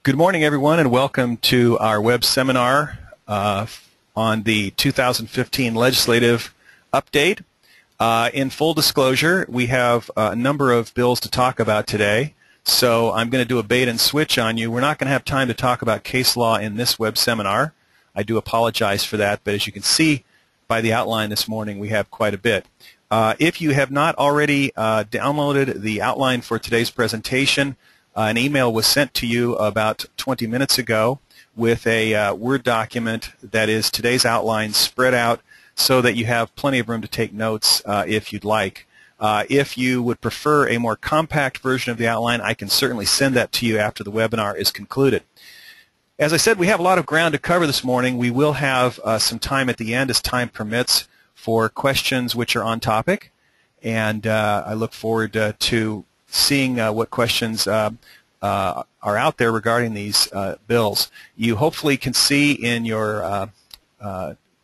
Good morning, everyone, and welcome to our web seminar on the 2015 legislative update. In full disclosure, we have a number of bills to talk about today, so I'm going to do a bait and switch on you. We're not going to have time to talk about case law in this web seminar. I do apologize for that, but as you can see by the outline this morning, we have quite a bit. If you have not already downloaded the outline for today's presentation, an email was sent to you about 20 minutes ago with a Word document that is today's outline spread out so that you have plenty of room to take notes if you'd like. If you would prefer a more compact version of the outline, I can certainly send that to you after the webinar is concluded. As I said, we have a lot of ground to cover this morning. We will have some time at the end as time permits for questions which are on topic, and I look forward to seeing what questions are out there regarding these bills. You hopefully can see in your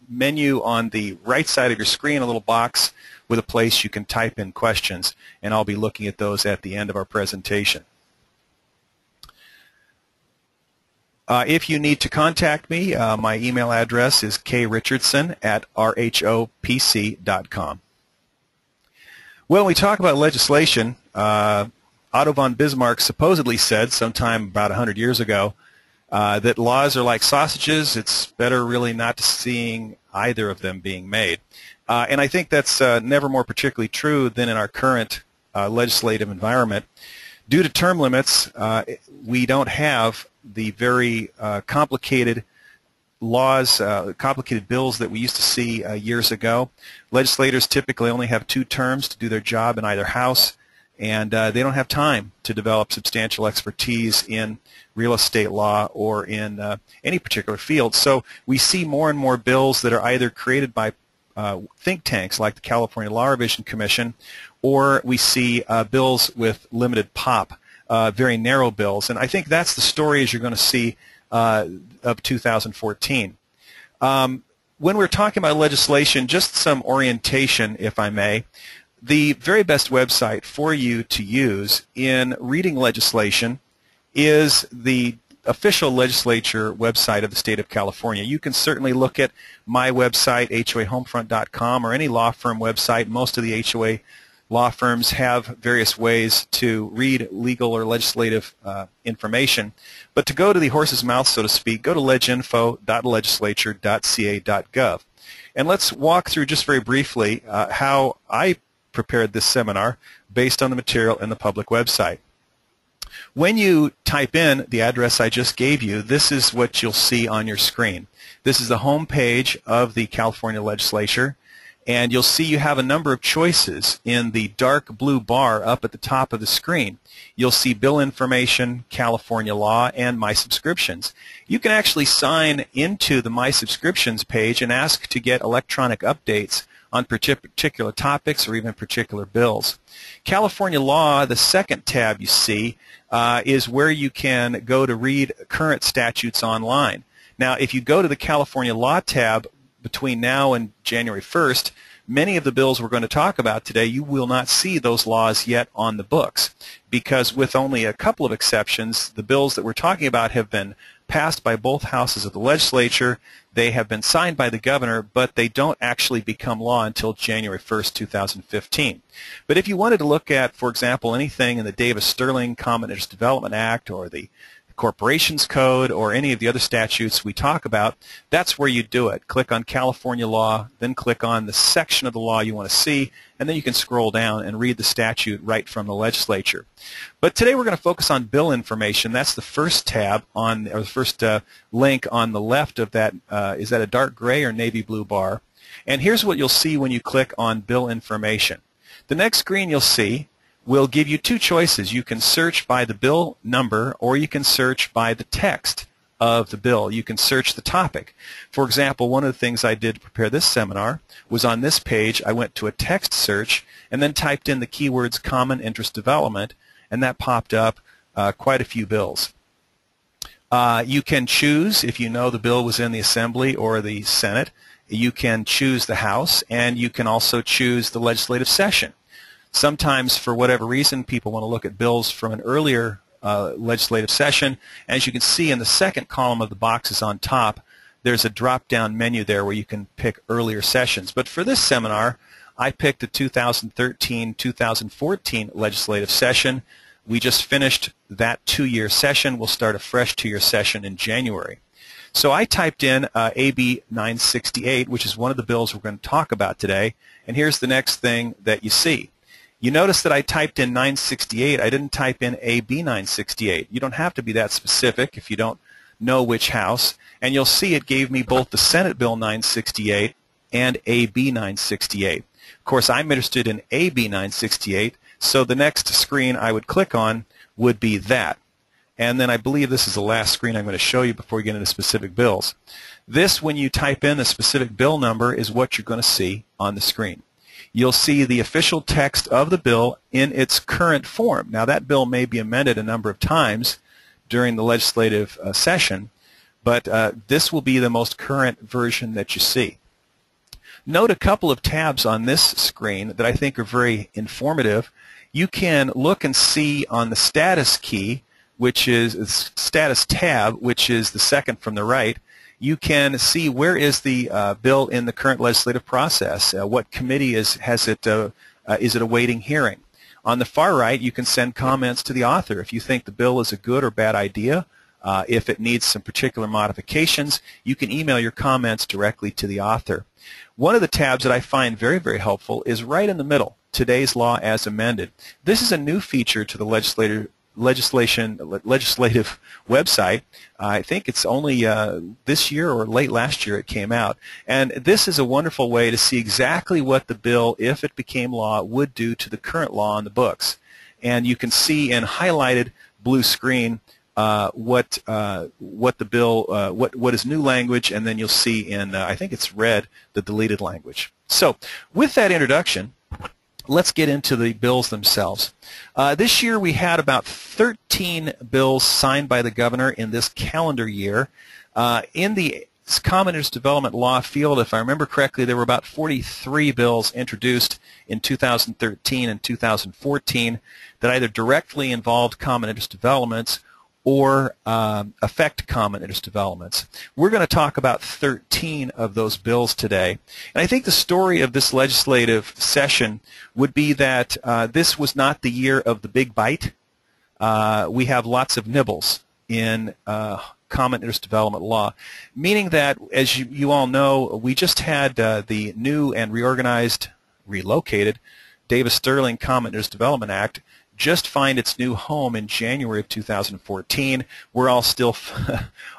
menu on the right side of your screen a little box with a place you can type in questions, and I'll be looking at those at the end of our presentation. If you need to contact me, my email address is krichardson@rhopc.com. When we talk about legislation, Otto von Bismarck supposedly said sometime about 100 years ago that laws are like sausages. It's better really not seeing either of them being made. And I think that's never more particularly true than in our current legislative environment. Due to term limits, we don't have the very complicated laws, complicated bills that we used to see years ago. Legislators typically only have 2 terms to do their job in either house, and they don't have time to develop substantial expertise in real estate law or in any particular field. So we see more and more bills that are either created by think tanks like the California Law Revision Commission, or we see bills with limited pop, very narrow bills. And I think that's the story as you're going to see of 2014. When we're talking about legislation, just some orientation, if I may. The very best website for you to use in reading legislation is the official legislature website of the state of California. You can certainly look at my website, HOAHomefront.com, or any law firm website. Most of the HOA law firms have various ways to read legal or legislative information. But to go to the horse's mouth, so to speak, go to leginfo.legislature.ca.gov. And let's walk through just very briefly how I prepared this seminar based on the material in the public website. When you type in the address I just gave you, this is what you'll see on your screen. This is the home page of the California Legislature, and you'll see you have a number of choices in the dark blue bar up at the top of the screen. You'll see bill information, California law, and my subscriptions. You can actually sign into the my subscriptions page and ask to get electronic updates on particular topics or even particular bills. California law, the second tab you see, is where you can go to read current statutes online. Now, if you go to the California law tab between now and January 1st, many of the bills we're going to talk about today, you will not see those laws yet on the books, because with only a couple of exceptions, the bills that we're talking about have been passed by both houses of the legislature. They have been signed by the governor, but they don't actually become law until January 1st, 2015. But if you wanted to look at, for example, anything in the Davis-Sterling Common Interest Development Act or the Corporations Code or any of the other statutes we talk about, that's where you do it. Click on California law, then click on the section of the law you want to see, and then you can scroll down and read the statute right from the legislature. But today we're going to focus on bill information. That's the first tab on, or the first link on the left of that. Is that a dark gray or navy blue bar? And here's what you'll see when you click on bill information. The next screen you'll see will give you 2 choices. You can search by the bill number, or you can search by the text of the bill. You can search the topic. For example, one of the things I did to prepare this seminar was on this page I went to a text search and then typed in the keywords common interest development, and that popped up quite a few bills. You can choose, if you know the bill was in the Assembly or the Senate, you can choose the House, and you can also choose the legislative session. Sometimes, for whatever reason, people want to look at bills from an earlier legislative session. As you can see in the second column of the boxes on top, there's a drop-down menu there where you can pick earlier sessions. But for this seminar, I picked the 2013-2014 legislative session. We just finished that 2-year session. We'll start a fresh 2-year session in January. So I typed in AB 968, which is one of the bills we're going to talk about today, and here's the next thing that you see. You notice that I typed in 968. I didn't type in AB 968. You don't have to be that specific if you don't know which house, and you'll see it gave me both the Senate Bill 968 and AB 968. Of course, I'm interested in AB 968, so the next screen I would click on would be that. And then I believe this is the last screen I'm going to show you before we get into specific bills. This, when you type in the specific bill number, is what you're going to see on the screen. You'll see the official text of the bill in its current form. Now, that bill may be amended a number of times during the legislative session, but this will be the most current version that you see. Note a couple of tabs on this screen that I think are very informative. You can look and see on the status key, which is status tab, which is the second from the right. You can see where is the bill in the current legislative process. What committee is it awaiting hearing? On the far right, you can send comments to the author if you think the bill is a good or bad idea. If it needs some particular modifications, you can email your comments directly to the author. One of the tabs that I find very, very helpful is right in the middle, Today's Law as Amended. This is a new feature to the legislative website. I think it's only this year or late last year it came out. And this is a wonderful way to see exactly what the bill, if it became law, would do to the current law on the books. And you can see in highlighted blue screen what the bill, what is new language, and then you'll see in, I think it's red, the deleted language. So with that introduction, let's get into the bills themselves. This year we had about 13 bills signed by the governor in this calendar year. In the common interest development law field, if I remember correctly, there were about 43 bills introduced in 2013 and 2014 that either directly involved common interest developments or affect common interest developments. We're going to talk about 13 of those bills today. And I think the story of this legislative session would be that this was not the year of the big bite. We have lots of nibbles in common interest development law, meaning that, as you all know, we just had the new and relocated Davis-Sterling Common Interest Development Act just find its new home in January of 2014. We're all still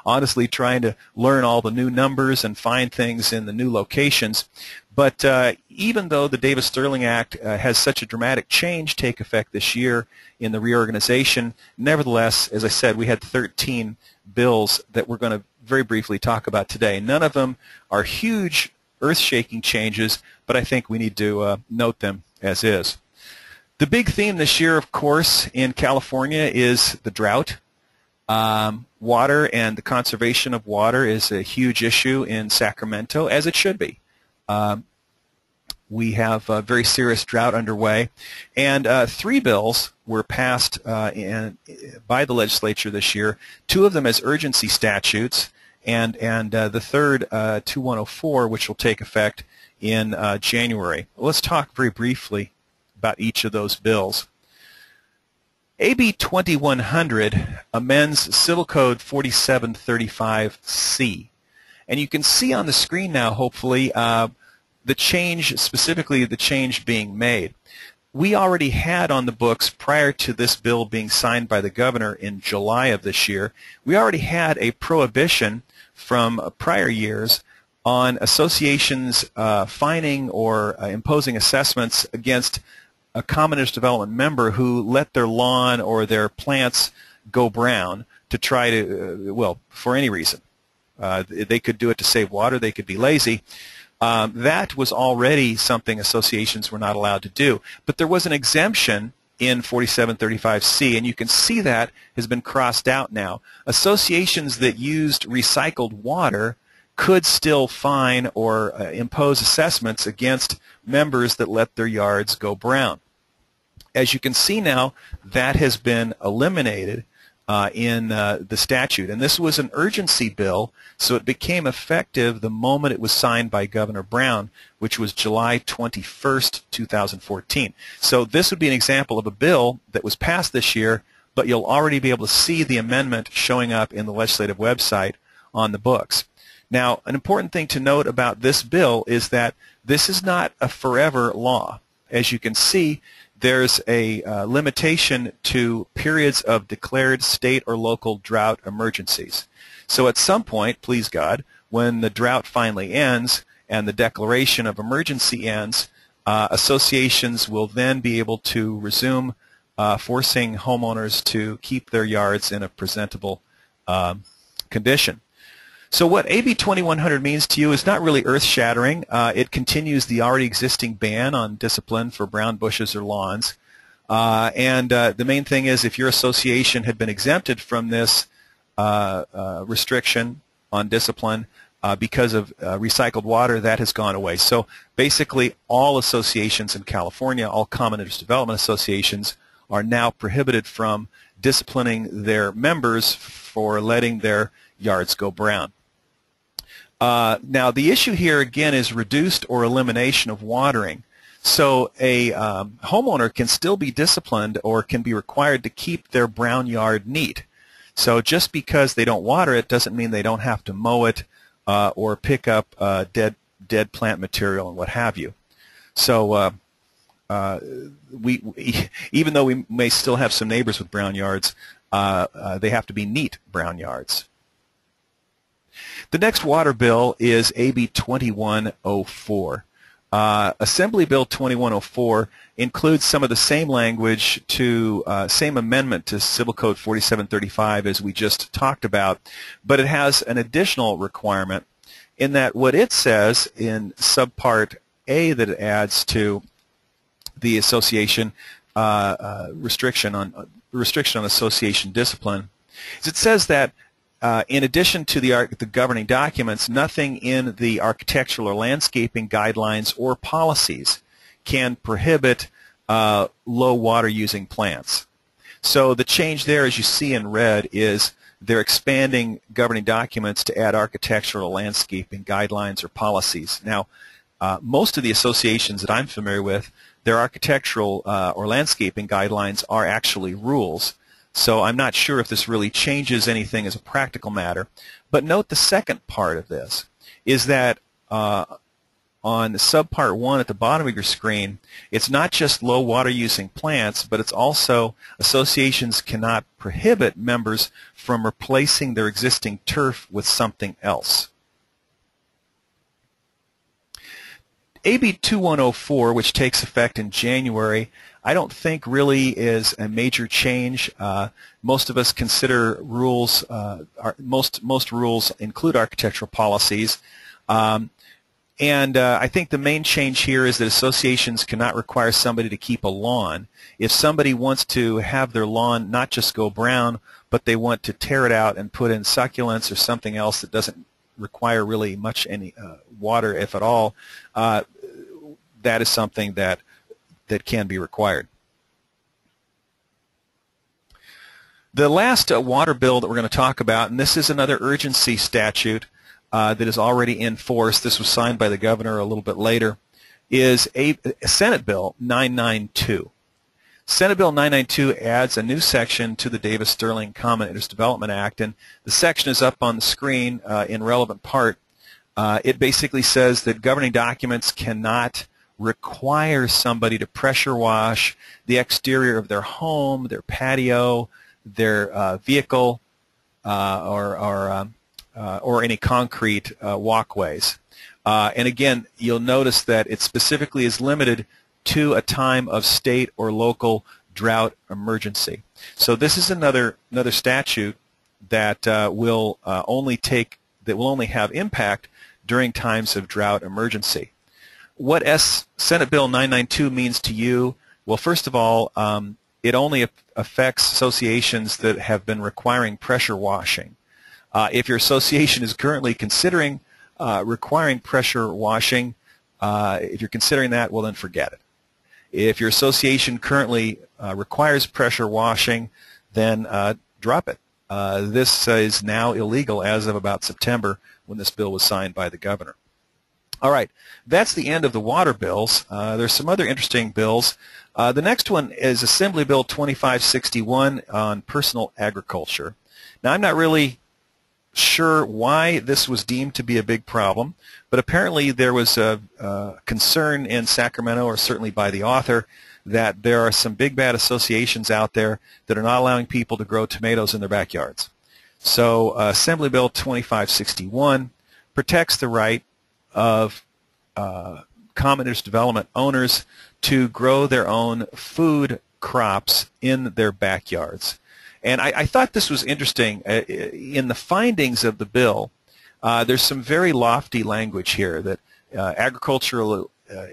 honestly trying to learn all the new numbers and find things in the new locations. But even though the Davis-Sterling Act has such a dramatic change take effect this year in the reorganization, nevertheless, as I said, we had 13 bills that we're going to very briefly talk about today. None of them are huge, earth-shaking changes, but I think we need to note them as is. The big theme this year, of course, in California is the drought. Water and the conservation of water is a huge issue in Sacramento, as it should be. We have a very serious drought underway, and 3 bills were passed by the legislature this year, 2 of them as urgency statutes, and the third, 2104, which will take effect in January. Let's talk very briefly about each of those bills. AB 2100 amends Civil Code 4735C. And you can see on the screen now, hopefully, the change, specifically the change being made. We already had on the books, prior to this bill being signed by the governor in July of this year, we already had a prohibition from prior years on associations fining or imposing assessments against a common interest development member who let their lawn or their plants go brown to try to, well, for any reason. They could do it to save water. They could be lazy. That was already something associations were not allowed to do. But there was an exemption in 4735C, and you can see that has been crossed out now. Associations that used recycled water could still fine or impose assessments against members that let their yards go brown. As you can see now, that has been eliminated. in the statute. And this was an urgency bill, so it became effective the moment it was signed by Governor Brown, which was July 21st, 2014. So this would be an example of a bill that was passed this year, but you'll already be able to see the amendment showing up in the legislative website on the books. Now, an important thing to note about this bill is that this is not a forever law. As you can see, there's a limitation to periods of declared state or local drought emergencies. So at some point, please God, when the drought finally ends and the declaration of emergency ends, associations will then be able to resume forcing homeowners to keep their yards in a presentable condition. So what AB 2100 means to you is not really earth-shattering. It continues the already existing ban on discipline for brown bushes or lawns. The main thing is if your association had been exempted from this restriction on discipline because of recycled water, that has gone away. So basically all associations in California, all common interest development associations, are now prohibited from disciplining their members for letting their yards go brown. Now, the issue here, again, is reduced or elimination of watering. So a homeowner can still be disciplined or can be required to keep their brown yard neat. So just because they don't water it doesn't mean they don't have to mow it or pick up dead plant material and what have you. So even though we may still have some neighbors with brown yards, they have to be neat brown yards. The next water bill is AB 2104. Assembly Bill 2104 includes some of the same language to same amendment to Civil Code 4735 as we just talked about, but it has an additional requirement in that what it says in subpart A that it adds to the association restriction on association discipline is it says that in addition to the governing documents, nothing in the architectural or landscaping guidelines or policies can prohibit low water using plants. So the change there, as you see in red, is they're expanding governing documents to add architectural, landscaping guidelines or policies. Now, most of the associations that I'm familiar with, their architectural or landscaping guidelines are actually rules. So I'm not sure if this really changes anything as a practical matter. But note the second part of this is that on subpart 1 at the bottom of your screen, it's not just low water using plants, but it's also associations cannot prohibit members from replacing their existing turf with something else. AB 2104, which takes effect in January, I don't think really is a major change. Most of us consider rules, most rules include architectural policies. I think the main change here is that associations cannot require somebody to keep a lawn. If somebody wants to have their lawn not just go brown, but they want to tear it out and put in succulents or something else that doesn't require really much any water, if at all, that is something that can be required. The last water bill that we're going to talk about, and this is another urgency statute that is already in force, this was signed by the governor a little bit later, is Senate Bill 992. Senate Bill 992 adds a new section to the Davis-Sterling Common Interest Development Act, and the section is up on the screen in relevant part. It basically says that governing documents cannot require somebody to pressure wash the exterior of their home, their patio, their vehicle, or any concrete walkways. And again, you'll notice that it specifically is limited to a time of state or local drought emergency. So this is another statute that will only have impact during times of drought emergency. What Senate Bill 992 means to you? Well, first of all, it only affects associations that have been requiring pressure washing. If your association is currently considering requiring pressure washing, if you're considering that, well then forget it. If your association currently requires pressure washing, then drop it. This is now illegal as of about September when this bill was signed by the governor. All right, that's the end of the water bills. There's some other interesting bills. The next one is Assembly Bill 2561 on personal agriculture. Now, I'm not really sure why this was deemed to be a big problem, but apparently there was a concern in Sacramento, or certainly by the author, that there are some big bad associations out there that are not allowing people to grow tomatoes in their backyards. So Assembly Bill 2561 protects the right of common interest development owners to grow their own food crops in their backyards. And I thought this was interesting. In the findings of the bill, there's some very lofty language here that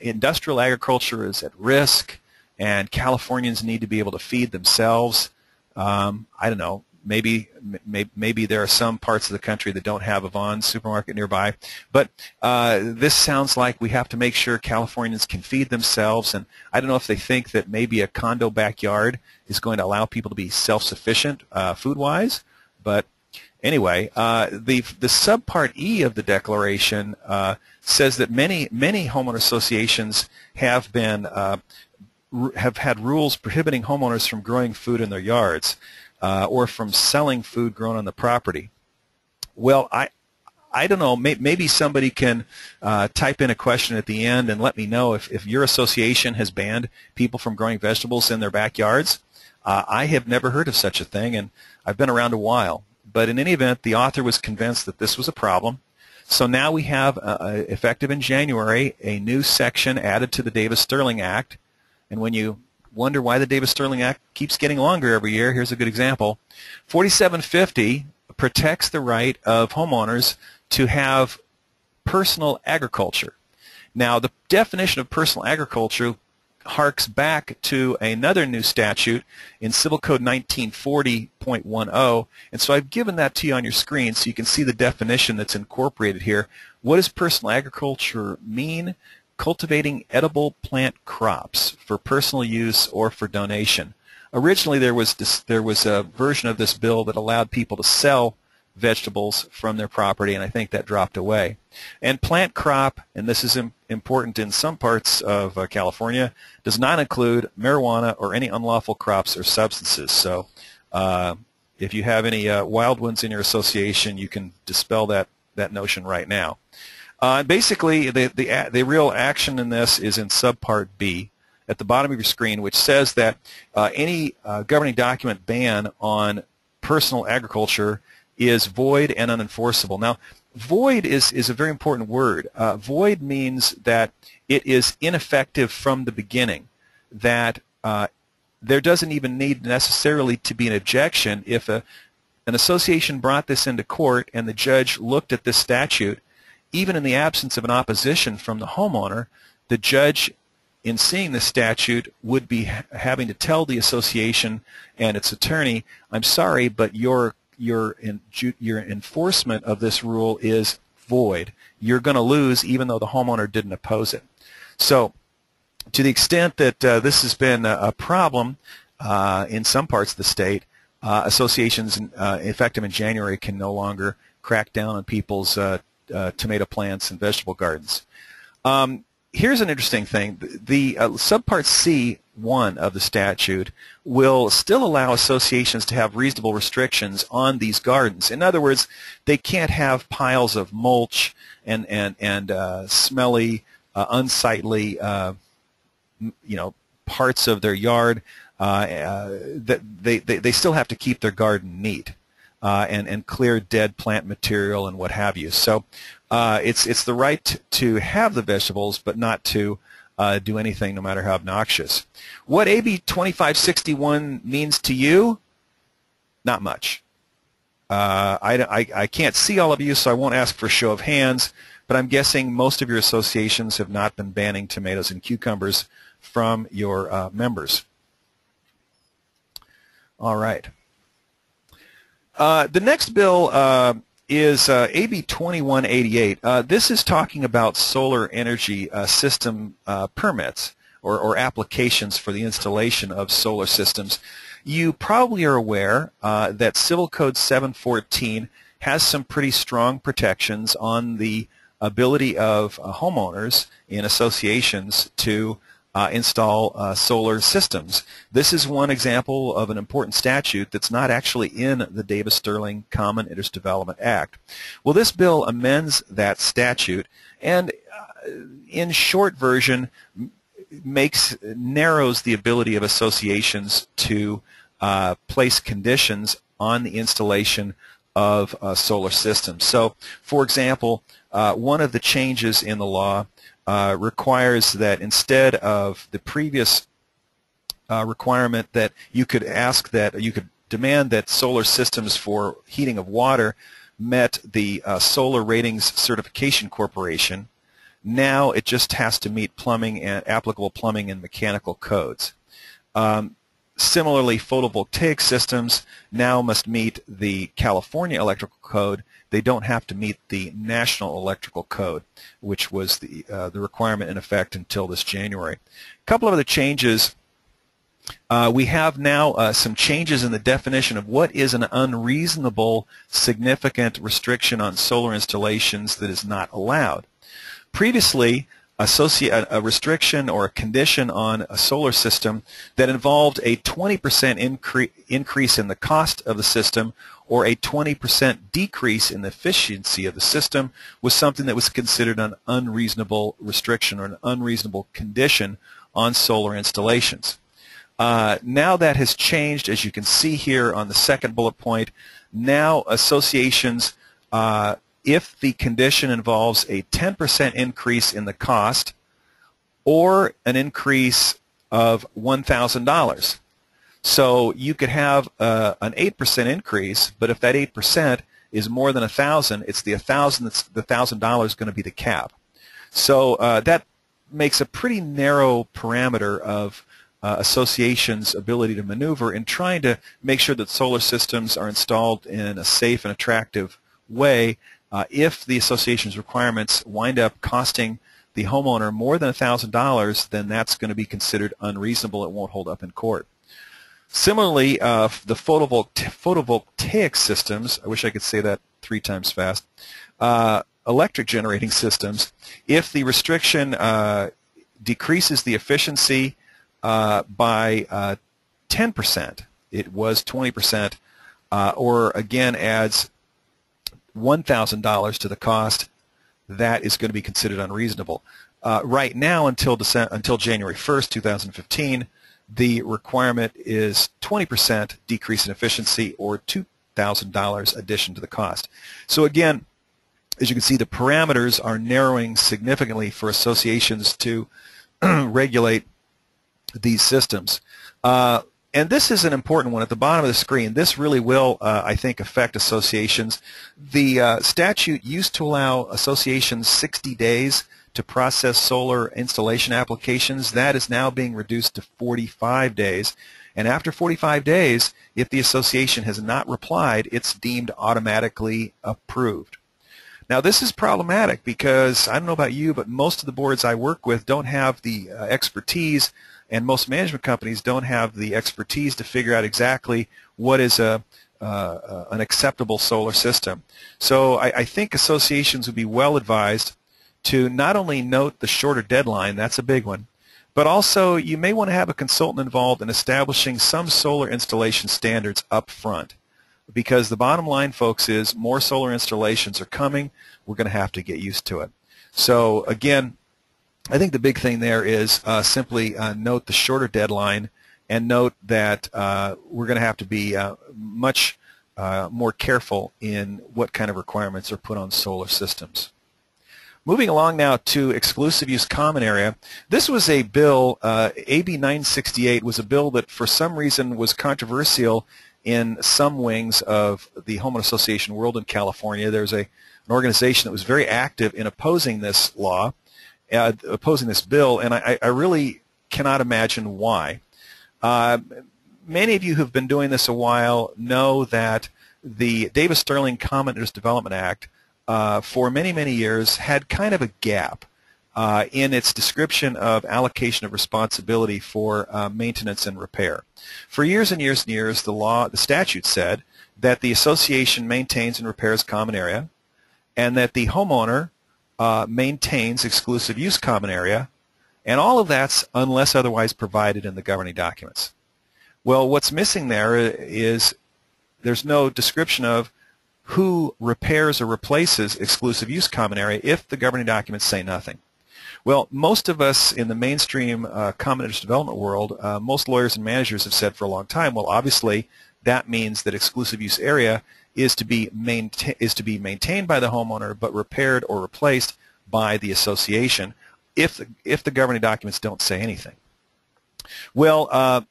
industrial agriculture is at risk, and Californians need to be able to feed themselves. I don't know. Maybe there are some parts of the country that don't have a Vons supermarket nearby, but this sounds like we have to make sure Californians can feed themselves, and I don't know if they think that maybe a condo backyard is going to allow people to be self-sufficient food-wise, but anyway, the subpart E of the declaration says that many homeowner associations have had rules prohibiting homeowners from growing food in their yards. Or from selling food grown on the property. Well, I don't know. Maybe somebody can type in a question at the end and let me know if your association has banned people from growing vegetables in their backyards. I have never heard of such a thing, and I've been around a while. But in any event, the author was convinced that this was a problem. So now we have, effective in January, a new section added to the Davis-Sterling Act. And when you wonder why the Davis-Sterling Act keeps getting longer every year, here's a good example. 4750 protects the right of homeowners to have personal agriculture. Now, the definition of personal agriculture harks back to another new statute in Civil Code 1940.10, and so I've given that to you on your screen so you can see the definition that's incorporated here. What does personal agriculture mean? Cultivating edible plant crops for personal use or for donation. Originally, there was a version of this bill that allowed people to sell vegetables from their property, and I think that dropped away. And plant crop, and this is important in some parts of California, does not include marijuana or any unlawful crops or substances. So if you have any wild ones in your association, you can dispel that notion right now. Basically, the real action in this is in subpart B at the bottom of your screen, which says that any governing document ban on personal agriculture is void and unenforceable. Now, void is a very important word. Void means that it is ineffective from the beginning, that there doesn't even need necessarily to be an objection if an association brought this into court and the judge looked at this statute. Even in the absence of an opposition from the homeowner, the judge, in seeing the statute, would be having to tell the association and its attorney, I'm sorry, but your enforcement of this rule is void. You're going to lose even though the homeowner didn't oppose it. So to the extent that this has been a problem in some parts of the state, associations effective in January can no longer crack down on people's tomato plants and vegetable gardens. Here's an interesting thing. The subpart C1 of the statute will still allow associations to have reasonable restrictions on these gardens. In other words, they can't have piles of mulch and smelly, unsightly, parts of their yard. That they still have to keep their garden neat. And clear dead plant material and what have you. So it's the right to have the vegetables, but not to do anything no matter how obnoxious. What AB 2561 means to you? Not much. I can't see all of you, so I won't ask for a show of hands, but I'm guessing most of your associations have not been banning tomatoes and cucumbers from your members. All right. The next bill is AB 2188. This is talking about solar energy system permits, or applications for the installation of solar systems. You probably are aware that Civil Code 714 has some pretty strong protections on the ability of homeowners in associations to install solar systems. This is one example of an important statute that's not actually in the Davis-Sterling Common Interest Development Act. Well, this bill amends that statute and in short version narrows the ability of associations to place conditions on the installation of solar systems. So, for example, one of the changes in the law requires that instead of the previous requirement that you could demand that solar systems for heating of water met the Solar Ratings Certification Corporation, now it just has to meet plumbing and applicable plumbing and mechanical codes. Similarly, photovoltaic systems now must meet the California Electrical Code. They don't have to meet the National Electrical Code, which was the requirement in effect until this January. A couple of other changes. We have now some changes in the definition of what is an unreasonable significant restriction on solar installations that is not allowed. Previously, a restriction or a condition on a solar system that involved a 20% increase in the cost of the system or a 20% decrease in the efficiency of the system was something that was considered an unreasonable restriction or an unreasonable condition on solar installations. Now that has changed, as you can see here on the second bullet point. Now associations, if the condition involves a 10% increase in the cost or an increase of $1,000. So you could have an 8% increase, but if that 8% is more than $1,000, it's the $1,000 going to be the cap. So that makes a pretty narrow parameter of associations' ability to maneuver in trying to make sure that solar systems are installed in a safe and attractive way. If the association's requirements wind up costing the homeowner more than $1,000, then that's going to be considered unreasonable. It won't hold up in court. Similarly, the photovoltaic systems, I wish I could say that 3 times fast, electric generating systems, if the restriction decreases the efficiency by 10%, it was 20%, or again adds $1,000 to the cost, that is going to be considered unreasonable. Right now, until January 1st, 2015, the requirement is 20% decrease in efficiency or $2,000 addition to the cost. So again, as you can see, the parameters are narrowing significantly for associations to regulate these systems. And this is an important one at the bottom of the screen. This really will, I think, affect associations. The statute used to allow associations 60 days to process solar installation applications. That is now being reduced to 45 days. And after 45 days, if the association has not replied, it's deemed automatically approved. Now, this is problematic because, I don't know about you, but most of the boards I work with don't have the expertise, and most management companies don't have the expertise to figure out exactly what is an acceptable solar system. So I think associations would be well advised to not only note the shorter deadline, that's a big one, but also you may want to have a consultant involved in establishing some solar installation standards up front. Because the bottom line, folks, is more solar installations are coming. We're going to have to get used to it. So again, I think the big thing there is simply note the shorter deadline and note that we're going to have to be much more careful in what kind of requirements are put on solar systems. Moving along now to exclusive use common area. This was a bill, AB 968 was a bill that for some reason was controversial in some wings of the homeowner association world in California. There's an organization that was very active in opposing this law, opposing this bill, and I really cannot imagine why. Many of you who've been doing this a while know that the Davis-Sterling Common Interest Development Act for many, many years had kind of a gap. in its description of allocation of responsibility for maintenance and repair. For years and years and years, the statute said that the association maintains and repairs common area, and that the homeowner maintains exclusive use common area, and all of that's unless otherwise provided in the governing documents. Well, what's missing there is there's no description of who repairs or replaces exclusive use common area if the governing documents say nothing. Well, most of us in the mainstream common interest development world, most lawyers and managers have said for a long time, well, obviously that means that exclusive use area is to be maintained by the homeowner but repaired or replaced by the association if the governing documents don't say anything. Well,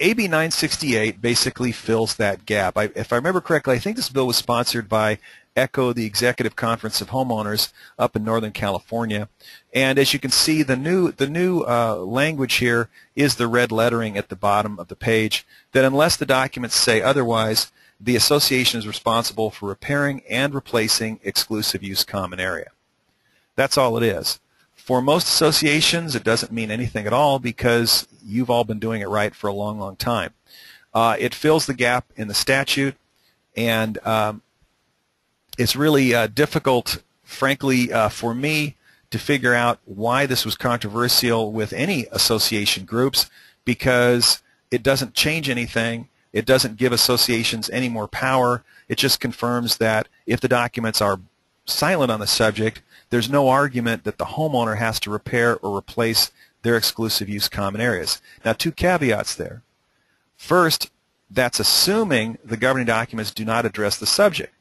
AB 968 basically fills that gap. If I remember correctly, I think this bill was sponsored by ECHO, the Executive Conference of Homeowners up in Northern California. And as you can see, the new language here is the red lettering at the bottom of the page, that unless the documents say otherwise, the association is responsible for repairing and replacing exclusive use common area. That's all it is. For most associations, it doesn't mean anything at all because you've all been doing it right for a long, long time. It fills the gap in the statute, and it's really difficult, frankly, for me to figure out why this was controversial with any association groups, because it doesn't change anything. It doesn't give associations any more power. It just confirms that if the documents are silent on the subject, there's no argument that the homeowner has to repair or replace their exclusive use common areas. Now, two caveats there. First, that's assuming the governing documents do not address the subject,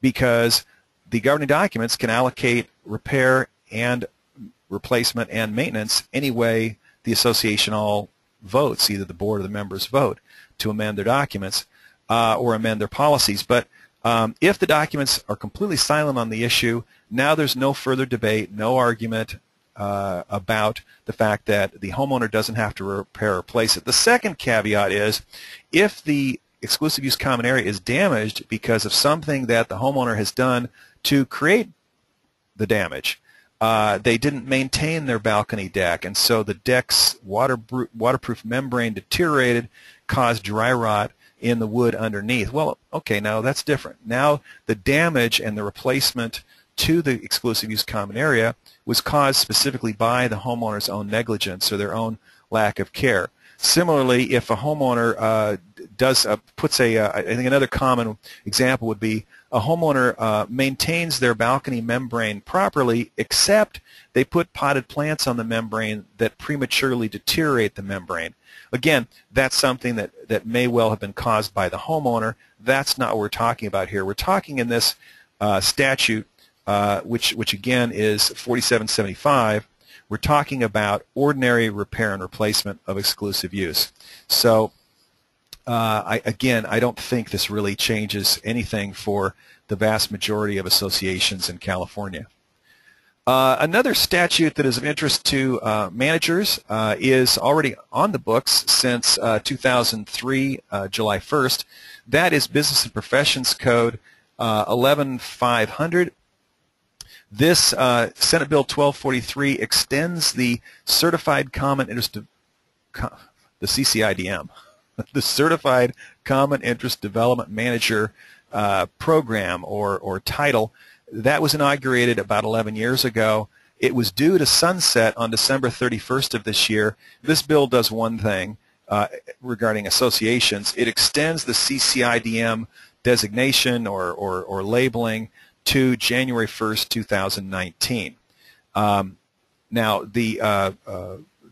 because the governing documents can allocate repair and replacement and maintenance any way the association all votes, either the board or the members vote to amend their documents or amend their policies. But if the documents are completely silent on the issue, now there's no further debate, no argument about the fact that the homeowner doesn't have to repair or replace it. The second caveat is if the exclusive use common area is damaged because of something that the homeowner has done to create the damage. They didn't maintain their balcony deck, and so the deck's waterproof membrane deteriorated, caused dry rot in the wood underneath. Well, okay, now that's different. Now the damage and the replacement to the exclusive use common area was caused specifically by the homeowner's own negligence or their own lack of care. Similarly, if a homeowner puts I think another common example would be a homeowner maintains their balcony membrane properly, except they put potted plants on the membrane that prematurely deteriorate the membrane. Again, that's something that may well have been caused by the homeowner. That's not what we're talking about here. We're talking in this statute, which again is 4775. We're talking about ordinary repair and replacement of exclusive use. So, I don't think this really changes anything for the vast majority of associations in California. Another statute that is of interest to managers is already on the books since 2003, July 1st. That is Business and Professions Code 11500. This Senate Bill 1243 extends the Certified Common Interest, the CCIDM, the Certified Common Interest Development Manager program or title. That was inaugurated about 11 years ago. It was due to sunset on December 31st of this year. This bill does one thing regarding associations. It extends the CCIDM designation or labeling to January 1st, 2019. Now,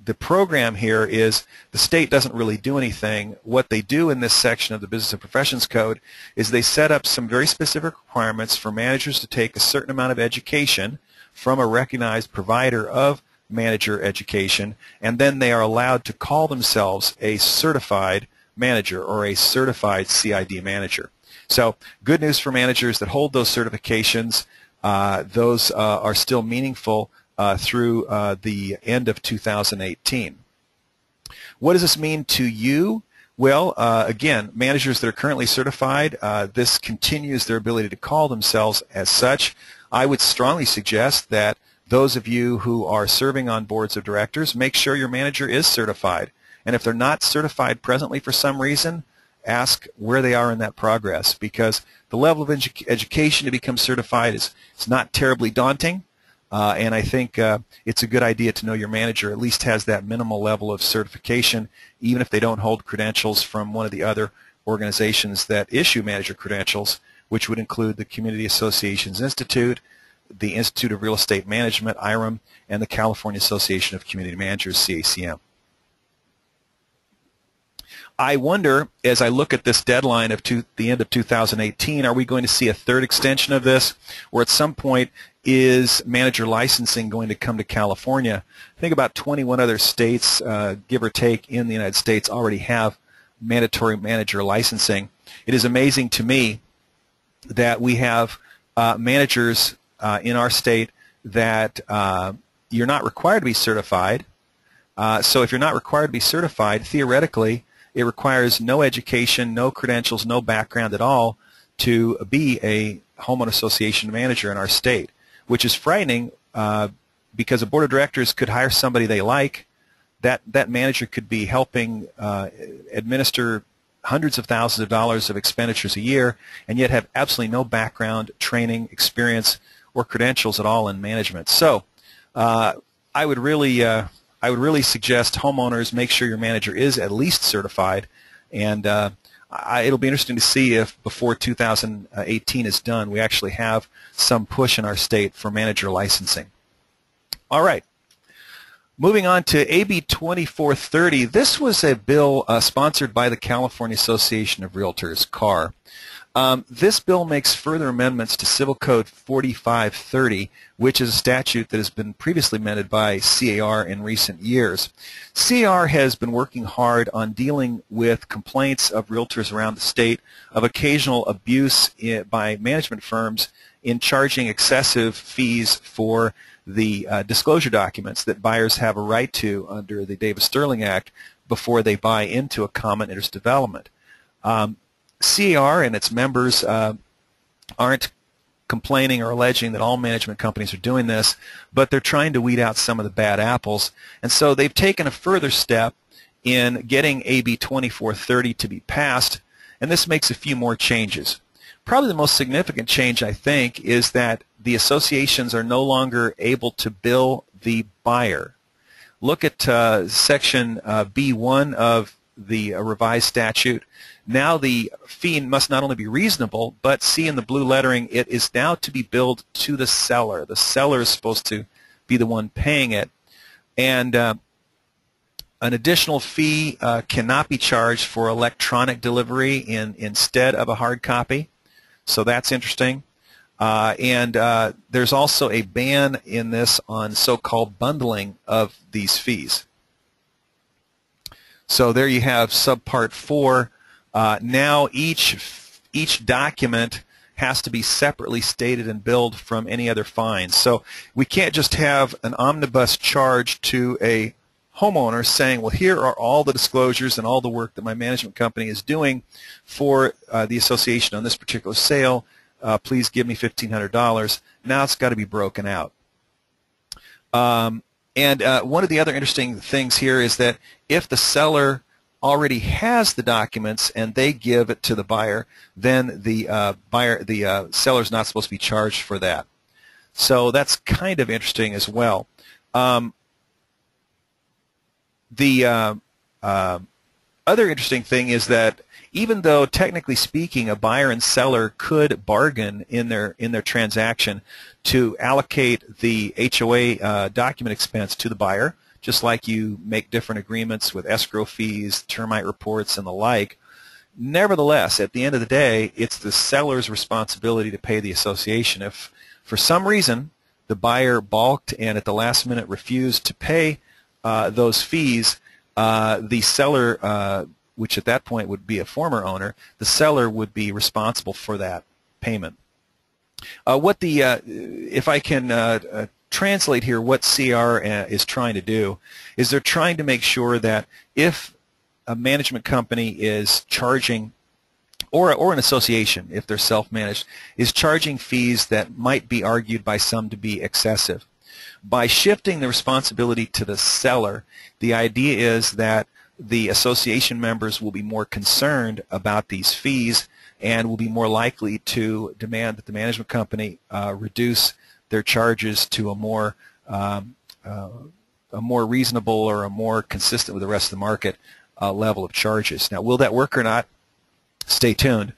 the program here is the state doesn't really do anything. What they do in this section of the Business and Professions Code is they set up some very specific requirements for managers to take a certain amount of education from a recognized provider of manager education, and then they are allowed to call themselves a certified manager or a certified CID manager. So good news for managers that hold those certifications. Those are still meaningful through the end of 2018. What does this mean to you? Well, again, managers that are currently certified, this continues their ability to call themselves as such. I would strongly suggest that those of you who are serving on boards of directors, make sure your manager is certified. And if they're not certified presently for some reason, ask where they are in that progress, because the level of education to become certified is not terribly daunting. And I think it's a good idea to know your manager at least has that minimal level of certification, even if they don't hold credentials from one of the other organizations that issue manager credentials, which would include the Community Associations Institute, the Institute of Real Estate Management, IREM, and the California Association of Community Managers, CACM. I wonder, as I look at this deadline of the end of 2018, are we going to see a third extension of this, or at some point is manager licensing going to come to California? I think about 21 other states, give or take, in the United States already have mandatory manager licensing. It is amazing to me that we have managers in our state that you're not required to be certified. So if you're not required to be certified, theoretically, it requires no education, no credentials, no background at all to be a homeowner association manager in our state, which is frightening because a board of directors could hire somebody they like. That manager could be helping administer hundreds of thousands of dollars of expenditures a year and yet have absolutely no background, training, experience, or credentials at all in management. So I would really suggest homeowners make sure your manager is at least certified, and it'll be interesting to see if before 2018 is done we actually have some push in our state for manager licensing. All right. Moving on to AB 2430. This was a bill sponsored by the California Association of Realtors, CAR. This bill makes further amendments to Civil Code 4530, which is a statute that has been previously amended by CAR in recent years. CAR has been working hard on dealing with complaints of realtors around the state of occasional abuse by management firms in charging excessive fees for the disclosure documents that buyers have a right to under the Davis-Sterling Act before they buy into a common interest development. CAR and its members aren't complaining or alleging that all management companies are doing this, but they're trying to weed out some of the bad apples. And so they've taken a further step in getting AB 2430 to be passed, and this makes a few more changes. Probably the most significant change, I think, is that the associations are no longer able to bill the buyer. Look at Section B1 of the revised statute. Now the fee must not only be reasonable, but see in the blue lettering, it is now to be billed to the seller. The seller is supposed to be the one paying it. And an additional fee cannot be charged for electronic delivery instead of a hard copy. So that's interesting. And there's also a ban in this on so-called bundling of these fees. So there you have subpart 4. Now each document has to be separately stated and billed from any other fines. So we can't just have an omnibus charge to a homeowner saying, well, here are all the disclosures and all the work that my management company is doing for the association on this particular sale. Please give me $1,500. Now it's got to be broken out. And one of the other interesting things here is that if the seller already has the documents and they give it to the buyer, then the seller is not supposed to be charged for that. So that's kind of interesting as well. The other interesting thing is that even though technically speaking a buyer and seller could bargain in their transaction to allocate the HOA document expense to the buyer, just like you make different agreements with escrow fees, termite reports, and the like, nevertheless, at the end of the day, it's the seller's responsibility to pay the association. If for some reason the buyer balked and at the last minute refused to pay those fees, the seller, which at that point would be a former owner, the seller would be responsible for that payment. If I can translate here, what CR is trying to do is they're trying to make sure that if a management company is charging, or an association, if they're self-managed, is charging fees that might be argued by some to be excessive, By shifting the responsibility to the seller, the idea is that the association members will be more concerned about these fees and will be more likely to demand that the management company reduce their charges to a more reasonable or a more consistent with the rest of the market level of charges. Now, will that work or not? Stay tuned.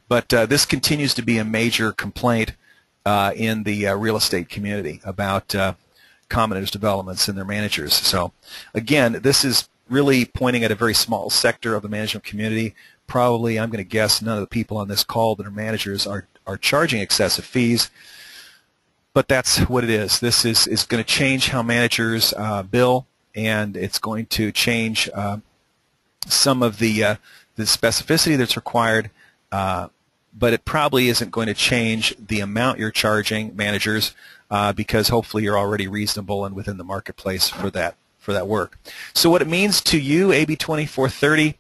But this continues to be a major complaint in the real estate community about common interest developments and their managers. So, again, this is really pointing at a very small sector of the management community. Probably, I'm going to guess, none of the people on this call that are managers are charging excessive fees. But that's what it is. This is going to change how managers bill, and it's going to change some of the specificity that's required, but it probably isn't going to change the amount you're charging managers because hopefully you're already reasonable and within the marketplace for that work. So what it means to you, AB 2430,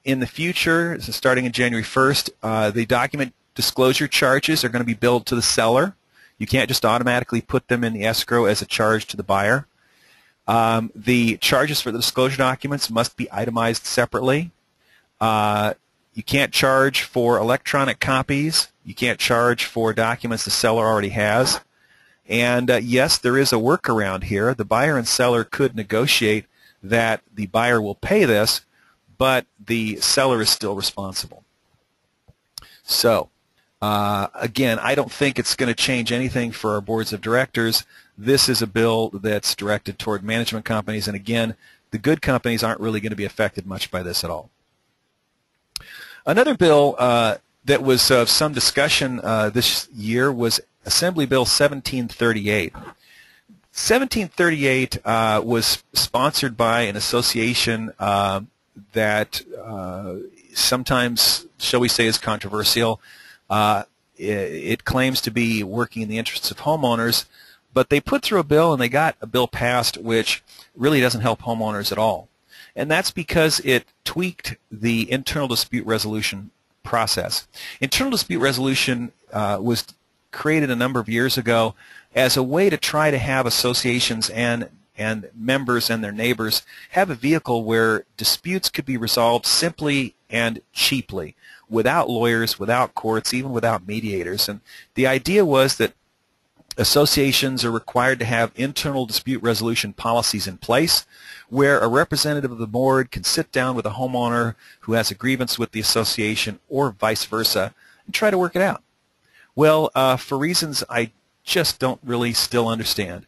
in the future, so starting in January 1st, the document disclosure charges are going to be billed to the seller. You can't just automatically put them in the escrow as a charge to the buyer. The charges for the disclosure documents must be itemized separately. You can't charge for electronic copies. You can't charge for documents the seller already has. And yes, there is a workaround here. The buyer and seller could negotiate that the buyer will pay this, but the seller is still responsible. So, again, I don't think it's going to change anything for our boards of directors. This is a bill that's directed toward management companies, and again, the good companies aren't really going to be affected much by this at all. Another bill that was of some discussion this year was Assembly Bill 1738. 1738 was sponsored by an association that sometimes, shall we say, is controversial. It claims to be working in the interests of homeowners, but they put through a bill and they got a bill passed which really doesn't help homeowners at all. And that's because it tweaked the internal dispute resolution process. Internal dispute resolution was created a number of years ago as a way to try to have associations and members and their neighbors have a vehicle where disputes could be resolved simply and cheaply, without lawyers, without courts, even without mediators. And the idea was that associations are required to have internal dispute resolution policies in place where a representative of the board can sit down with a homeowner who has a grievance with the association or vice versa and try to work it out. Well, for reasons I just don't really still understand,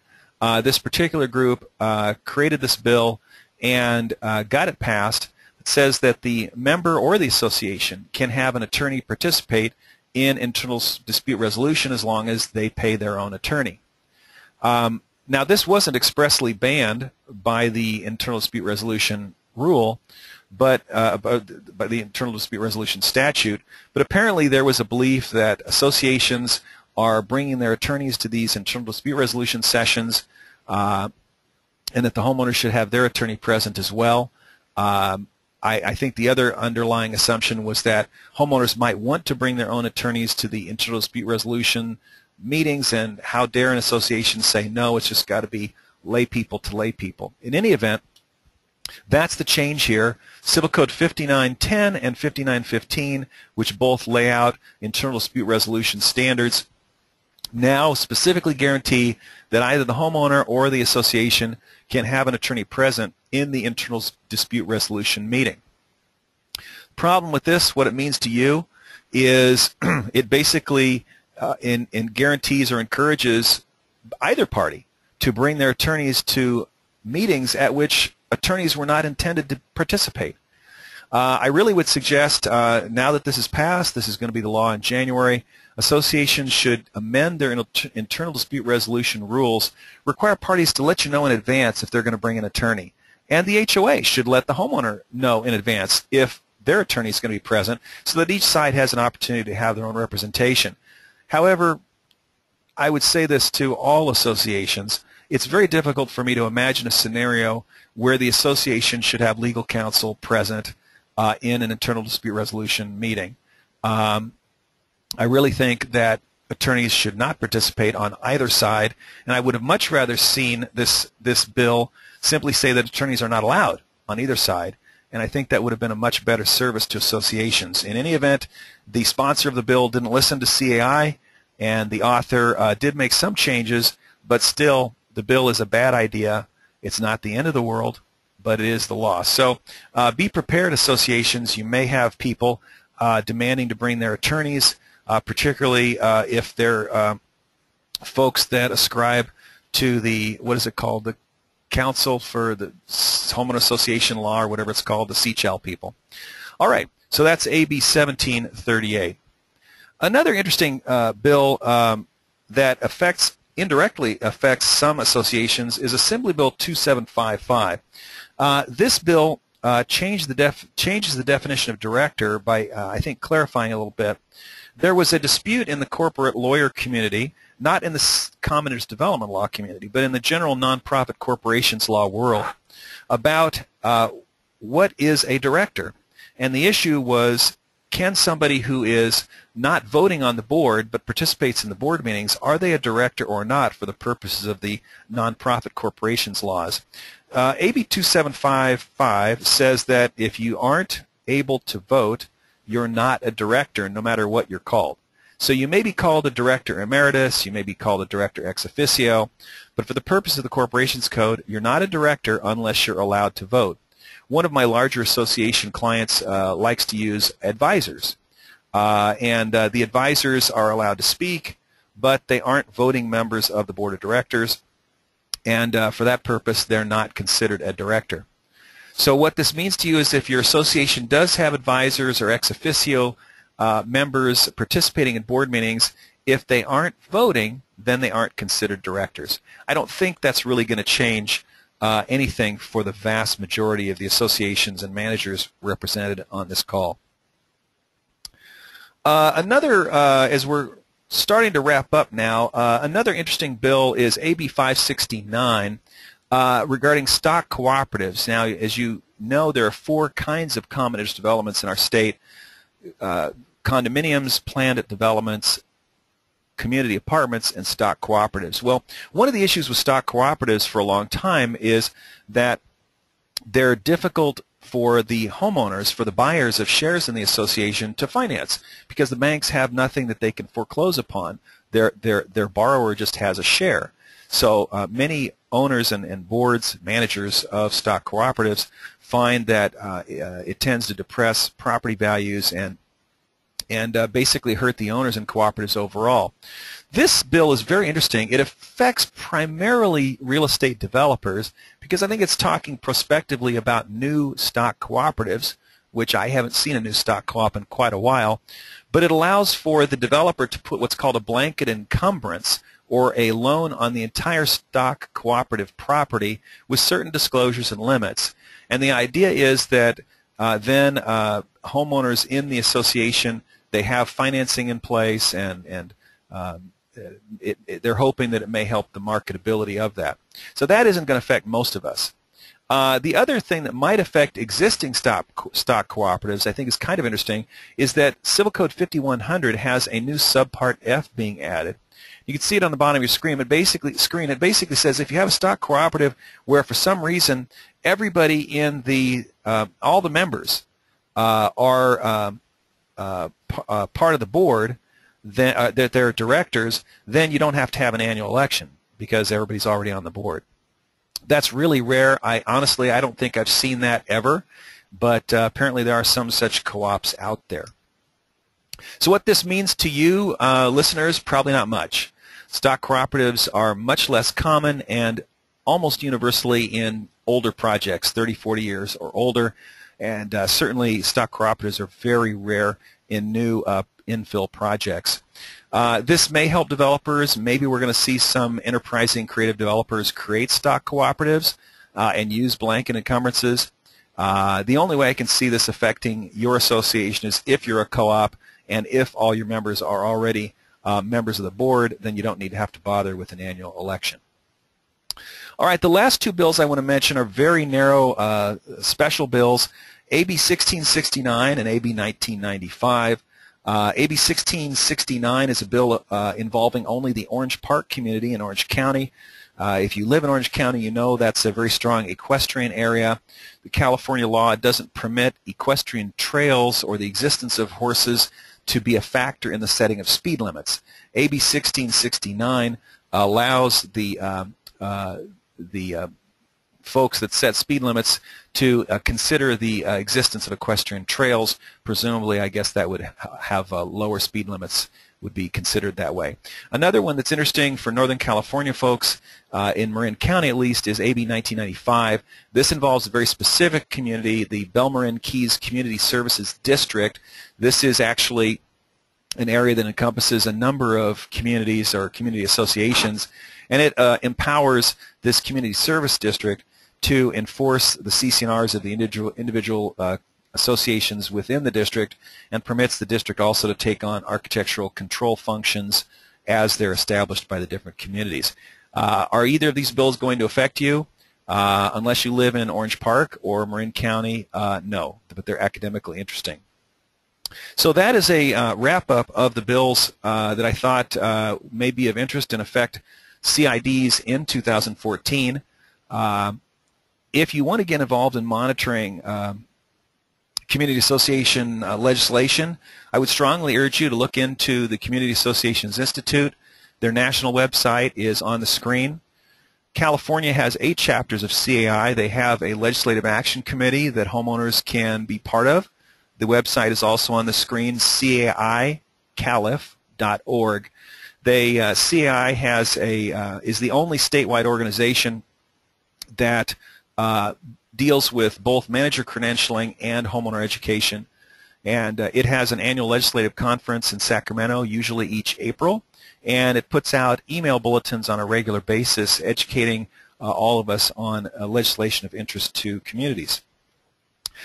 this particular group created this bill and got it passed. It says that the member or the association can have an attorney participate in internal dispute resolution as long as they pay their own attorney. Now, this wasn't expressly banned by the internal dispute resolution rule, but by the internal dispute resolution statute, but apparently there was a belief that associations are bringing their attorneys to these internal dispute resolution sessions and that the homeowners should have their attorney present as well. I think the other underlying assumption was that homeowners might want to bring their own attorneys to the internal dispute resolution meetings, and how dare an association say no, it's just got to be lay people to lay people. In any event, that's the change here. Civil Code 5910 and 5915, which both lay out internal dispute resolution standards, now specifically guarantee that either the homeowner or the association can have an attorney present in the internal dispute resolution meeting. Problem with this, what it means to you, is it basically guarantees or encourages either party to bring their attorneys to meetings at which attorneys were not intended to participate. I really would suggest, now that this is passed, this is going to be the law in January, associations should amend their internal dispute resolution rules, require parties to let you know in advance if they're going to bring an attorney. And the HOA should let the homeowner know in advance if their attorney is going to be present so that each side has an opportunity to have their own representation. However, I would say this to all associations. It's very difficult for me to imagine a scenario where the association should have legal counsel present in an internal dispute resolution meeting. I really think that attorneys should not participate on either side, and I would have much rather seen this bill simply say that attorneys are not allowed on either side, and I think that would have been a much better service to associations. In any event, the sponsor of the bill didn't listen to CAI, and the author did make some changes, but still the bill is a bad idea. It's not the end of the world, but it is the law. So be prepared, associations. You may have people demanding to bring their attorneys, particularly if they're folks that ascribe to the, what is it called, the Council for the Homeowner Association Law, or whatever it's called, the CCHL people. All right, so that's AB 1738. Another interesting bill that indirectly affects some associations is Assembly Bill 2755. This bill changes the definition of director by, I think, clarifying a little bit. There was a dispute in the corporate lawyer community, not in the commoners development law community, but in the general nonprofit corporations law world, about what is a director. And the issue was, can somebody who is not voting on the board but participates in the board meetings, are they a director or not for the purposes of the nonprofit corporations laws? AB 2755 says that if you aren't able to vote, you're not a director no matter what you're called. So you may be called a director emeritus, you may be called a director ex officio, but for the purpose of the Corporations Code, you're not a director unless you're allowed to vote. One of my larger association clients likes to use advisors, and the advisors are allowed to speak, but they aren't voting members of the board of directors, and for that purpose, they're not considered a director. So what this means to you is if your association does have advisors or ex officio members participating in board meetings, if they aren't voting, then they aren't considered directors. I don't think that's really going to change anything for the vast majority of the associations and managers represented on this call. As we're starting to wrap up now, another interesting bill is AB 569 regarding stock cooperatives. Now, as you know, there are 4 kinds of common interest developments in our state: condominiums, planned developments, community apartments, and stock cooperatives. Well, one of the issues with stock cooperatives for a long time is that they're difficult for the homeowners, for the buyers of shares in the association to finance, because the banks have nothing that they can foreclose upon. Their borrower just has a share. So many owners and boards, managers of stock cooperatives find that it tends to depress property values and basically hurt the owners and cooperatives overall. This bill is very interesting. It affects primarily real estate developers because I think it's talking prospectively about new stock cooperatives, which I haven't seen a new stock co-op in quite a while, but it allows for the developer to put what's called a blanket encumbrance, or a loan on the entire stock cooperative property with certain disclosures and limits. And the idea is that then homeowners in the association, they have financing in place, and they're hoping that it may help the marketability of that. So that isn't going to affect most of us. The other thing that might affect existing stock cooperatives, I think is kind of interesting, is that Civil Code 5100 has a new subpart F being added. You can see it on the bottom of your screen. It basically says if you have a stock cooperative where for some reason everybody in the all the members are part of the board, then that they're directors, then you don't have to have an annual election because everybody's already on the board. That's really rare. Honestly, I don't think I've seen that ever, but apparently there are some such co-ops out there. So what this means to you, listeners, probably not much. Stock cooperatives are much less common and almost universally in older projects, 30, 40 years or older, and certainly stock cooperatives are very rare in new infill projects. This may help developers. Maybe we're going to see some enterprising creative developers create stock cooperatives and use blanket encumbrances. The only way I can see this affecting your association is if you're a co-op and if all your members are already members of the board, then you don't need to have to bother with an annual election. All right, the last 2 bills I want to mention are very narrow special bills, AB 1669 and AB 1995. AB 1669 is a bill involving only the Orange Park community in Orange County. If you live in Orange County, you know that's a very strong equestrian area. The California law doesn't permit equestrian trails or the existence of horses to be a factor in the setting of speed limits. AB 1669 allows the folks that set speed limits to consider the existence of equestrian trails. Presumably, I guess that would have lower speed limits would be considered that way. Another one that's interesting for Northern California folks, in Marin County at least, is AB 1995. This involves a very specific community, the Belmarin Keys Community Services District. This is actually an area that encompasses a number of communities or community associations, and it empowers this community service district to enforce the CC&Rs of the individual associations within the district, and permits the district also to take on architectural control functions as they're established by the different communities. Are either of these bills going to affect you? Unless you live in Orange Park or Marin County, no, but they're academically interesting. So that is a wrap-up of the bills that I thought may be of interest and affect CIDs in 2014. If you want to get involved in monitoring community association legislation, I would strongly urge you to look into the Community Associations Institute. Their national website is on the screen. California has 8 chapters of CAI. They have a legislative action committee that homeowners can be part of. The website is also on the screen, caicalif.org. CAI has is the only statewide organization that deals with both manager credentialing and homeowner education, and it has an annual legislative conference in Sacramento, usually each April, and it puts out email bulletins on a regular basis educating all of us on legislation of interest to communities.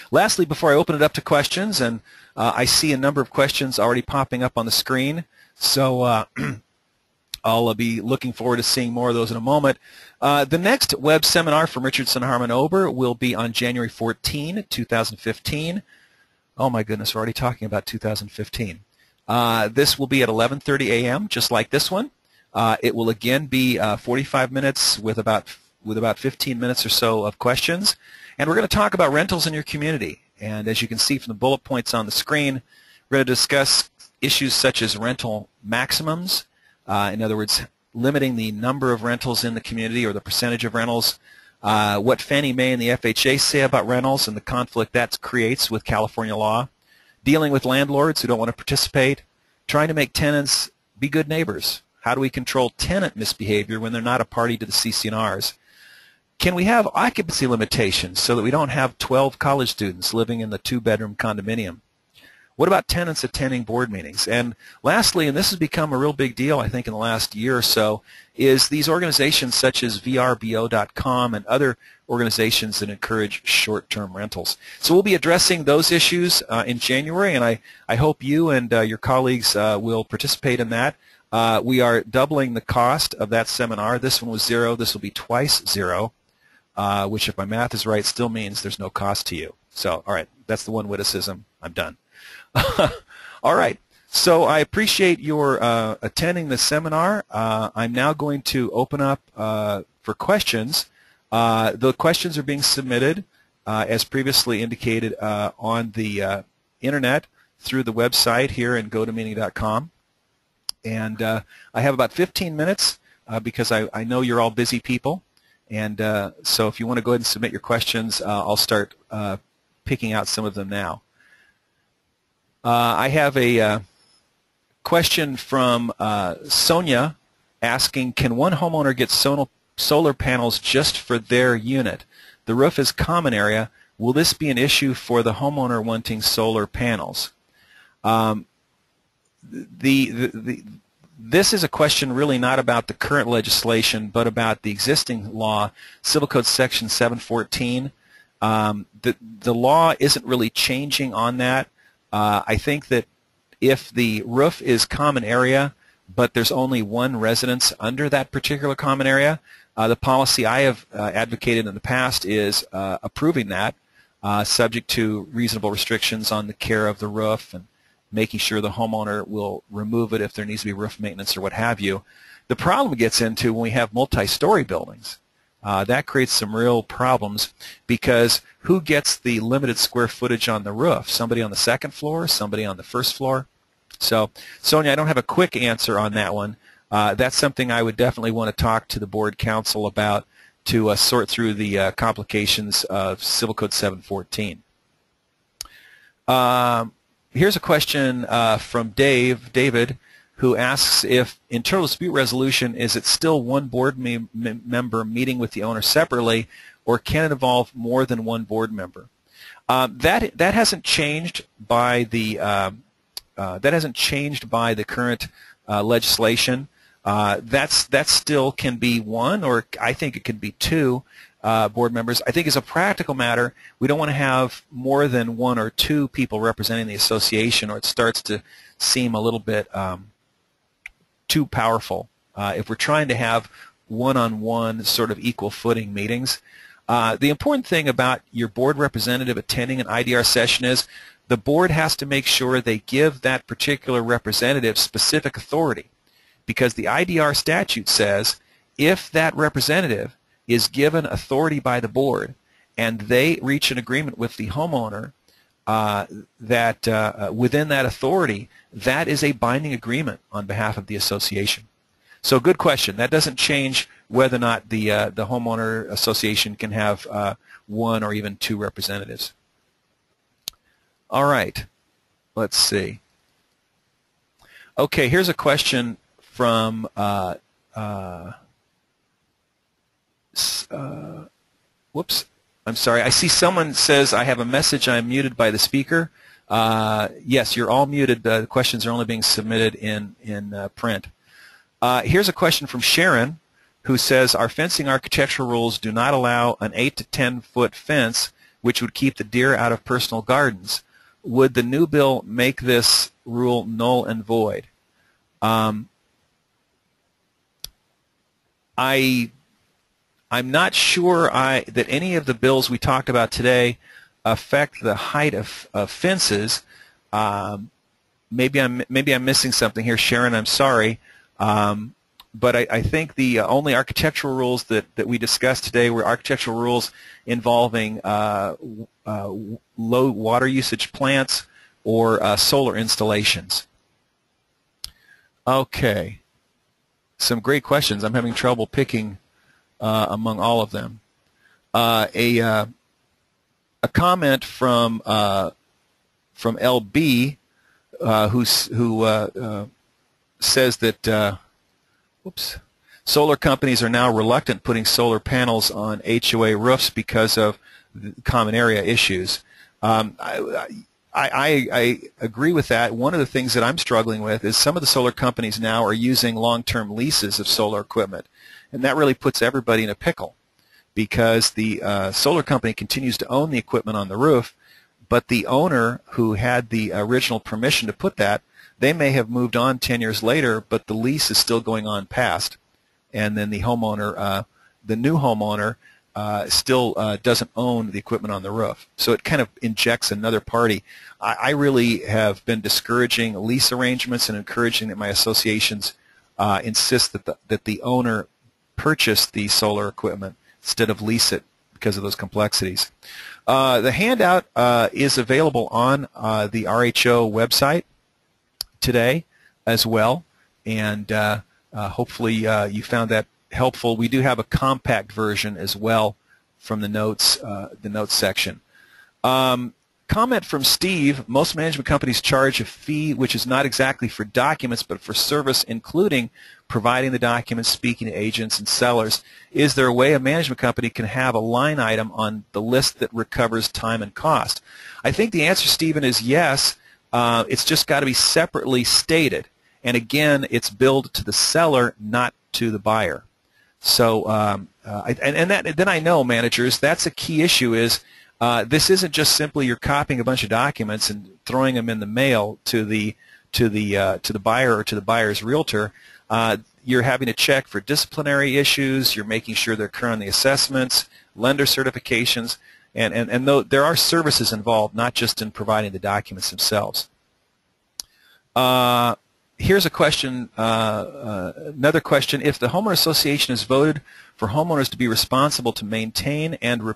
Lastly, before I open it up to questions, and I see a number of questions already popping up on the screen, so I'll be looking forward to seeing more of those in a moment. The next web seminar from Richardson, Harman, Ober will be on January 14, 2015. Oh my goodness, we're already talking about 2015. This will be at 11:30 a.m., just like this one. It will again be 45 minutes with about 15 minutes or so of questions. And we're going to talk about rentals in your community. And as you can see from the bullet points on the screen, we're going to discuss issues such as rental maximums, in other words, limiting the number of rentals in the community or the percentage of rentals, what Fannie Mae and the FHA say about rentals and the conflict that creates with California law, dealing with landlords who don't want to participate, trying to make tenants be good neighbors. How do we control tenant misbehavior when they're not a party to the CC&Rs? Can we have occupancy limitations so that we don't have 12 college students living in the 2-bedroom condominium? What about tenants attending board meetings? And lastly, and this has become a real big deal, I think, in the last year or so, is these organizations such as vrbo.com and other organizations that encourage short-term rentals. So we'll be addressing those issues in January, and I hope you and your colleagues will participate in that. We are doubling the cost of that seminar. This one was $0. This will be twice $0, which, if my math is right, still means there's no cost to you. So, all right, that's the one witticism. I'm done. All right, so I appreciate your attending the seminar. I'm now going to open up for questions. The questions are being submitted, as previously indicated, on the Internet through the website here in GoToMeeting.com. And I have about 15 minutes because I know you're all busy people. And so if you want to go ahead and submit your questions, I'll start picking out some of them now. I have a question from Sonia asking, can one homeowner get solar panels just for their unit? The roof is common area. Will this be an issue for the homeowner wanting solar panels? This is a question really not about the current legislation, but about the existing law, Civil Code Section 714. The law isn't really changing on that. I think that if the roof is common area, but there's only one residence under that particular common area, the policy I have advocated in the past is approving that, subject to reasonable restrictions on the care of the roof making sure the homeowner will remove it if there needs to be roof maintenance or what have you. The problem gets into when we have multi-story buildings. That creates some real problems because who gets the limited square footage on the roof? Somebody on the second floor? Somebody on the first floor? So, Sonia, I don't have a quick answer on that one. That's something I would definitely want to talk to the board counsel about to sort through the complications of Civil Code 714. Here's a question from David, who asks if internal dispute resolution, is it still one board member meeting with the owner separately, or can it involve more than one board member? That hasn't changed by the current legislation. That still can be one, or I think it could be two board members. I think as a practical matter, we don't want to have more than one or two people representing the association, or it starts to seem a little bit too powerful. If we're trying to have one-on-one sort of equal footing meetings, the important thing about your board representative attending an IDR session is the board has to make sure they give that particular representative specific authority, because the IDR statute says if that representative is given authority by the board and they reach an agreement with the homeowner that within that authority, that is a binding agreement on behalf of the association. So good question. That doesn't change whether or not the homeowner association can have one or even two representatives. All right. Let's see. Okay, here's a question from whoops. I'm sorry. I see someone says I have a message. I'm muted by the speaker. Yes, you're all muted. The questions are only being submitted in print. Here's a question from Sharon, who says our fencing architectural rules do not allow an 8 to 10 foot fence, which would keep the deer out of personal gardens. Would the new bill make this rule null and void? I'm not sure that any of the bills we talked about today affect the height of fences. Maybe I'm missing something here, Sharon. I'm sorry, but I think the only architectural rules that we discussed today were architectural rules involving low water usage plants or solar installations. Okay, some great questions. I'm having trouble picking among all of them. A comment from LB who says that whoops, solar companies are now reluctant putting solar panels on HOA roofs because of common area issues. I agree with that. One of the things that I'm struggling with is some of the solar companies now are using long-term leases of solar equipment. And that really puts everybody in a pickle because the solar company continues to own the equipment on the roof, but the owner who had the original permission to put that, they may have moved on 10 years later, but the lease is still going on past. And then the homeowner, the new homeowner, still doesn't own the equipment on the roof. So it kind of injects another party. I really have been discouraging lease arrangements and encouraging that my associations insist that the owner purchase the solar equipment instead of lease it because of those complexities. The handout is available on the RHO website today as well, and hopefully you found that helpful. We do have a compact version as well from the notes section. Comment from Steve: most management companies charge a fee which is not exactly for documents but for service, including providing the documents, speaking to agents and sellers. Is there a way a management company can have a line item on the list that recovers time and cost? I think the answer, Stephen, is yes. It's just got to be separately stated. And again, it's billed to the seller, not to the buyer. So, then I know, managers, that's a key issue is this isn't just simply you're copying a bunch of documents and throwing them in the mail to the buyer or to the buyer's realtor. You're having to check for disciplinary issues. You're making sure they're current on the assessments, lender certifications, and though there are services involved, not just in providing the documents themselves. Here's a question, another question. If the homeowner association has voted for homeowners to be responsible to maintain and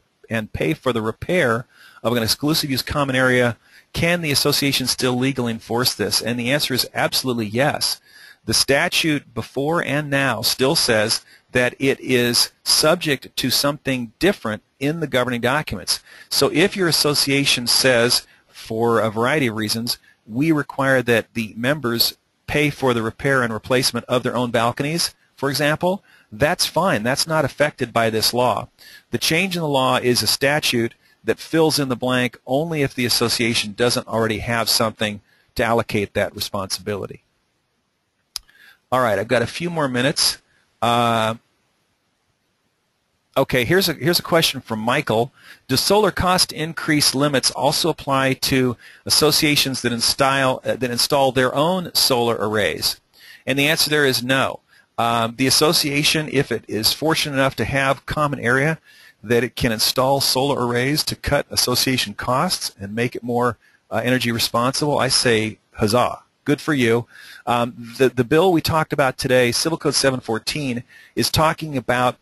pay for the repair of an exclusive use common area, can the association still legally enforce this? And the answer is absolutely yes. The statute before and now still says that it is subject to something different in the governing documents. So if your association says, for a variety of reasons, we require that the members pay for the repair and replacement of their own balconies, for example, that's fine. That's not affected by this law. The change in the law is a statute that fills in the blank only if the association doesn't already have something to allocate that responsibility. All right, I've got a few more minutes. Okay, here's a question from Michael. Do solar cost increase limits also apply to associations that install their own solar arrays? And the answer there is no. The association, if it is fortunate enough to have common area that it can install solar arrays to cut association costs and make it more energy responsible, I say huzzah. Good for you. The bill we talked about today, Civil Code 714, is talking about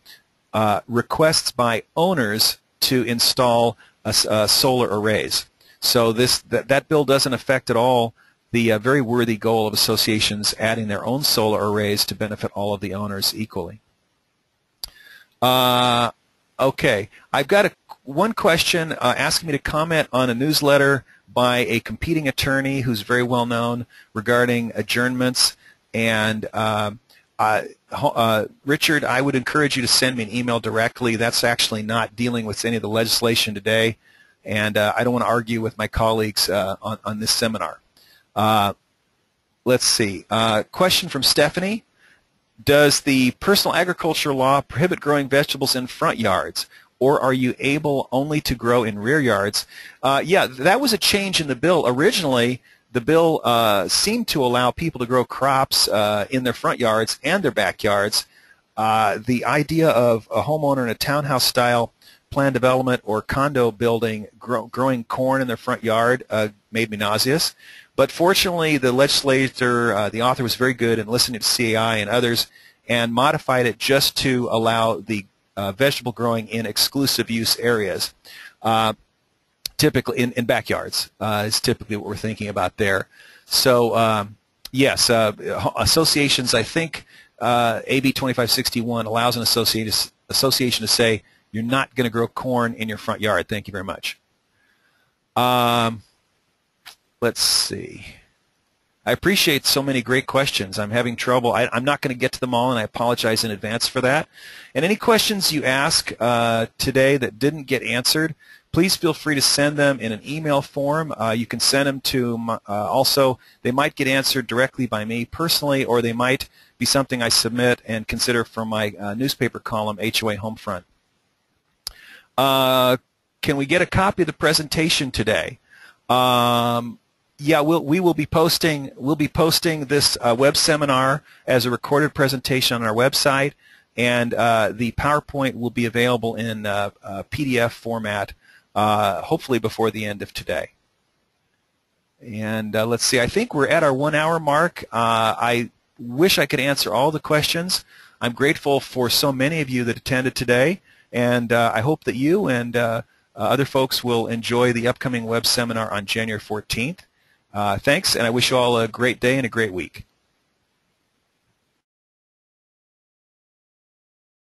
requests by owners to install solar arrays. So that bill doesn't affect at all the very worthy goal of associations adding their own solar arrays to benefit all of the owners equally. Okay, I've got one question asking me to comment on a newsletter by a competing attorney who's very well known regarding adjournments. And Richard, I would encourage you to send me an email directly. That's actually not dealing with any of the legislation today, and I don't want to argue with my colleagues on this seminar. Let's see. Question from Stephanie. Does the personal agriculture law prohibit growing vegetables in front yards, or are you able only to grow in rear yards? Yeah, that was a change in the bill. Originally, the bill seemed to allow people to grow crops in their front yards and their backyards. The idea of a homeowner in a townhouse-style planned development or condo building growing corn in their front yard made me nauseous. But fortunately, the legislator, the author was very good in listening to CAI and others and modified it just to allow the vegetable growing in exclusive use areas. Typically in backyards is typically what we're thinking about there. So yes, associations, I think AB 2561 allows an association to say you're not going to grow corn in your front yard. Thank you very much. Let's see. I appreciate so many great questions. I'm having trouble. I'm not going to get to them all, and I apologize in advance for that. And any questions you ask today that didn't get answered, please feel free to send them in an email form. You can send them to also, they might get answered directly by me personally, or they might be something I submit and consider from my newspaper column, HOA Homefront. Can we get a copy of the presentation today? Yeah, we will be posting. We'll be posting this web seminar as a recorded presentation on our website, and the PowerPoint will be available in PDF format, hopefully before the end of today. And let's see. I think we're at our 1 hour mark. I wish I could answer all the questions. I'm grateful for so many of you that attended today, and I hope that you and other folks will enjoy the upcoming web seminar on January 14th. Thanks, and I wish you all a great day and a great week.